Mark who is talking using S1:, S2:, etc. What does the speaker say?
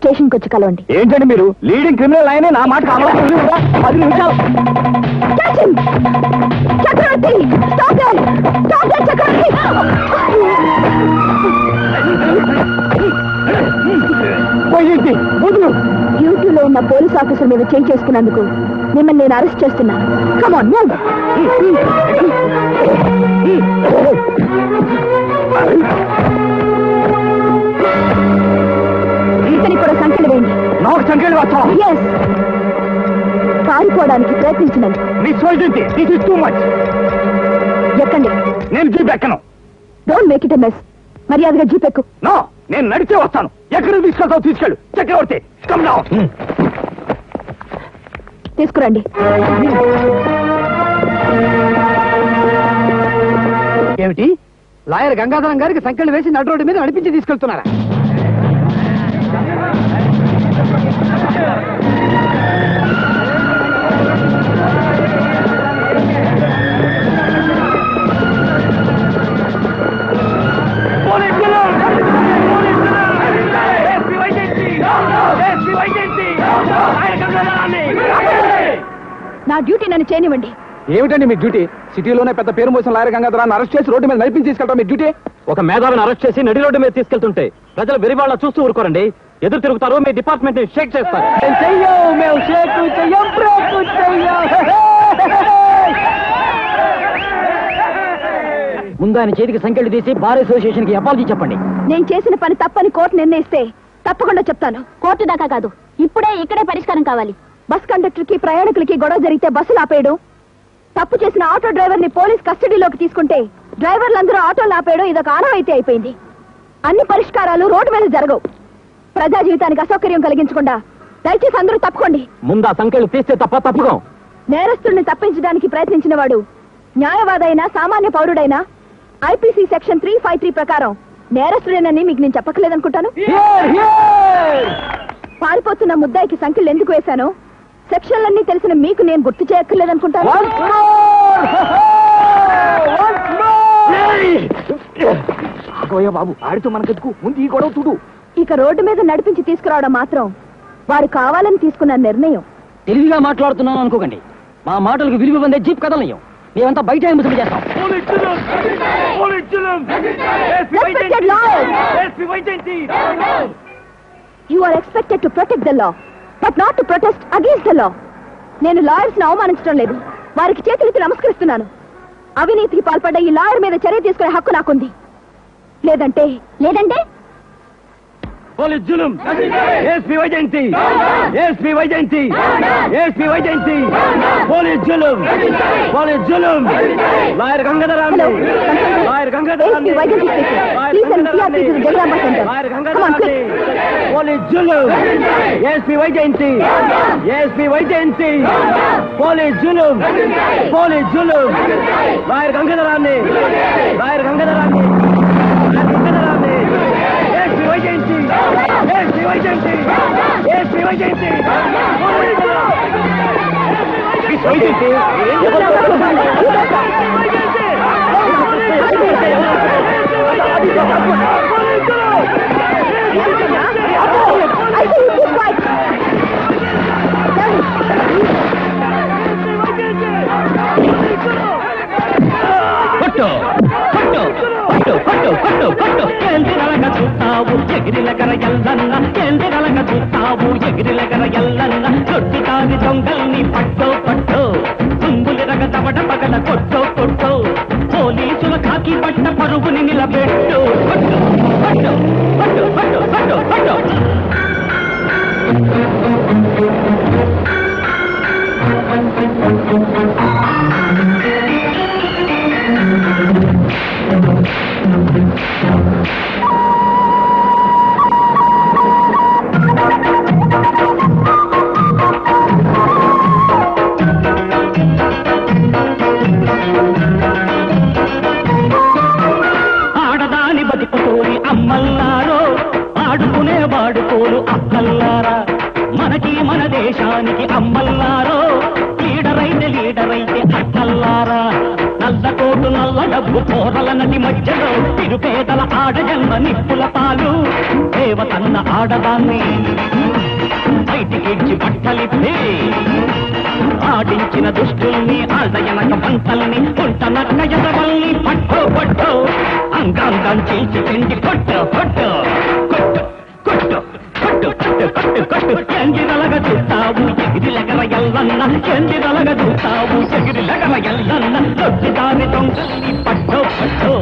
S1: స్టేషన్కి వచ్చి కలవండి.
S2: ఏంటండి మీరు లీడింగ్ క్రిమినల్ ఆయనే నా మాట కావాలి. 10 నిమిషాలు.
S1: చక్రవర్తి చక్రవర్తి డ్యూటీలో ఉన్న పోలీస్ ఆఫీసర్ మీద చేంజ్ చేసుకున్నందుకు మిమ్మల్ని నేను అరెస్ట్ చేస్తున్నాను. కమాన్ ఇతని కూడా సంఖ్యలు వేయండి.
S2: నాకు సంఖ్యలు వచ్చా?
S1: పారిపోవడానికి ప్రయత్నించినందుకు. ఎక్కండి.
S2: నేను జీప్ ఎక్కను.
S1: Don't make it a mess. మర్యాదగా జీప్ ఎక్కు.
S2: నో, నేను నడిచే వస్తాను. ఎక్కడికి తీసుకెళ్తావు తీసుకెళ్ళు. Chakravarthi come down.
S1: తీసుకురండి.
S2: ఏమిటి, లాయర్ గంగాధరం గారికి సంఖ్యలు వేసి నడు రోడ్డు మీద నడిపించి తీసుకెళ్తున్నారా?
S1: నా డ్యూటీ నన్ను చేయనివ్వండి.
S2: ఏమిటండి మీ డ్యూటీ? సిటీలోనే పెద్ద పేరు మోసిన లాయర్ గంగాధరాన్ని అరెస్ట్ చేసి రోడ్డు మీద నడిపించి తీసుకెళ్తాం మీ డ్యూటీ?
S3: ఒక మేధావిని అరెస్ట్ చేసి నడి రోడ్డు మీద తీసుకెళ్తుంటే ప్రజలు వెరివాళ్ళ చూస్తూ ఊరుకోరండి. ఎదురు తిరుగుతారు, మీ డిపార్ట్మెంట్ ని షేక్ చేస్తారు.
S2: ముందు ఆయన చేతికి సంఖ్యలు తీసి బార్ అసోసియేషన్ కి అపాలజీ చెప్పండి.
S1: నేను చేసిన పని తప్పని కోర్టు నిర్ణయిస్తే తప్పకుండా చెప్తాను. కోర్టు దాకా కాదు, ఇక్కడే పరిష్కారం కావాలి. బస్ కండక్టర్ కి ప్రయాణికులకి గొడవ జరిగితే బస్సులు ఆపేయడం, తప్పు చేసిన ఆటో డ్రైవర్ ని పోలీస్ కస్టడీలోకి తీసుకుంటే డ్రైవర్లందరూ ఆటోలు ఆపేయడం ఇదొక ఆనవాయితీ అయిపోయింది. అన్ని పరిష్కారాలు రోడ్డు మీద జరగవు. ప్రజా జీవితానికి అసౌకర్యం కలిగించకుండా దయచేసి అందరూ తప్పుకోండి.
S3: ముందు ఆ సంఖ్యలు తీస్తే తప్పుకో.
S1: నేరస్తుడిని తప్పించడానికి ప్రయత్నించిన వాడు న్యాయవాదైనా సామాన్య పౌరుడైనా ఐపీసీ సెక్షన్ 353 ప్రకారం నేరస్తుడేనని మీకు నేను చెప్పకలేదనుకుంటాను. పారిపోతున్న ముద్దాయికి సంఖ్యలు ఎందుకు వేశానో సెక్షన్లన్నీ తెలిసిన మీకు నేను గుర్తు చేయక్కర్లేదనుకుంటాను.
S2: బాబు, ఆడితో మనకెందుకు, ముందు ఈ గొడవ చూడు.
S1: ఇక రోడ్డు మీద నడిపించి తీసుకురావడం మాత్రం వారు కావాలని తీసుకున్న నిర్ణయం.
S2: తెలివిగా మాట్లాడుతున్నాను అనుకోకండి. మా మాటలకు విలువ పొందే జీప్ కదలయ్యం. మేమంతా బయట ముసుగు చేస్తాం.
S1: You are expected to protect the law, but not to protest against the law. నేను లాయర్స్ ని అవమానించడం లేదు, వారికి చేతులెత్తి నమస్కరిస్తున్నాను. అవినీతికి పాల్పడ్డ ఈ లాయర్ మీద చర్య తీసుకునే హక్కు నాకుంది. లేదంటే
S3: పోలీస్ జులుం, SP Vyjayanthi, SP Vyjayanthi, SP Vyjayanthi, police జులుం, పోలీస్ జులుం, లాయర్ గంగాధరాన్ని, లాయర్ గంగాధరాన్ని, లాయర్ గంగాధరాన్ని, పోలీస్ జులుం, SP Vyjayanthi, SP Vyjayanthi, police జులుం, పోలీస్ జులుం, లాయర్ గంగాధరాన్ని, లాయర్ గంగాధరాన్ని, వైజయంతి, ఎస్పీ వైజయంతి, ఎస్పీ వైజయంతి, వైజయంతి, చూస్తావు ఎగిరిలగర ఎల్లన్న, ఎందిరలగ చూస్తావు ఎగిరిలగర ఎల్లన్న, చొట్టు తాగి దొంగల్ని పట్టో పట్టో, తుంగులిరగ తవడ పగల కొట్టో కొట్టో, పోలీసుల కాకి పట్ట పరుగుని నిలబెట్టు, పట్టు పట్టు పట్టు పట్టు పట్టు పట్టు. ఆడదాని బతికుతోని అమ్మల్లారో, ఆడుకునే వాడుకోరు అక్కల్లారా, మనకి మన దేశానికి అమ్మల్లారో, లీడరైతే అక్కల్లారా, నల్ల కోటు నల్ల డబ్బు పోరల నది మధ్యలో తిరుపేదల ఆడజన్మ నిప్పుల పాలు దేవతన్న ఆడదాన్ని బయటికిడ్చి బట్టలిప్పి ఆడించిన దుష్టుల్ని ఆడయనక పంటల్ని ఉంటనక్క ఎదవల్ని పట్టో పట్టో అంగాంగం చీల్చి తిండి కొట్టు కొట్టు కొట్టు కొట్టు కొట్టు కొట్టు కొట్టు కొట్టు ఎంగిరలగ చూస్తావు ఎగిరిలగర ఎల్లన్న ఎంగిరలగ చూస్తావు ఎగిరిలగర ఎల్లన్న దొడ్డి దారి దొంగల్ని పట్టో పట్టో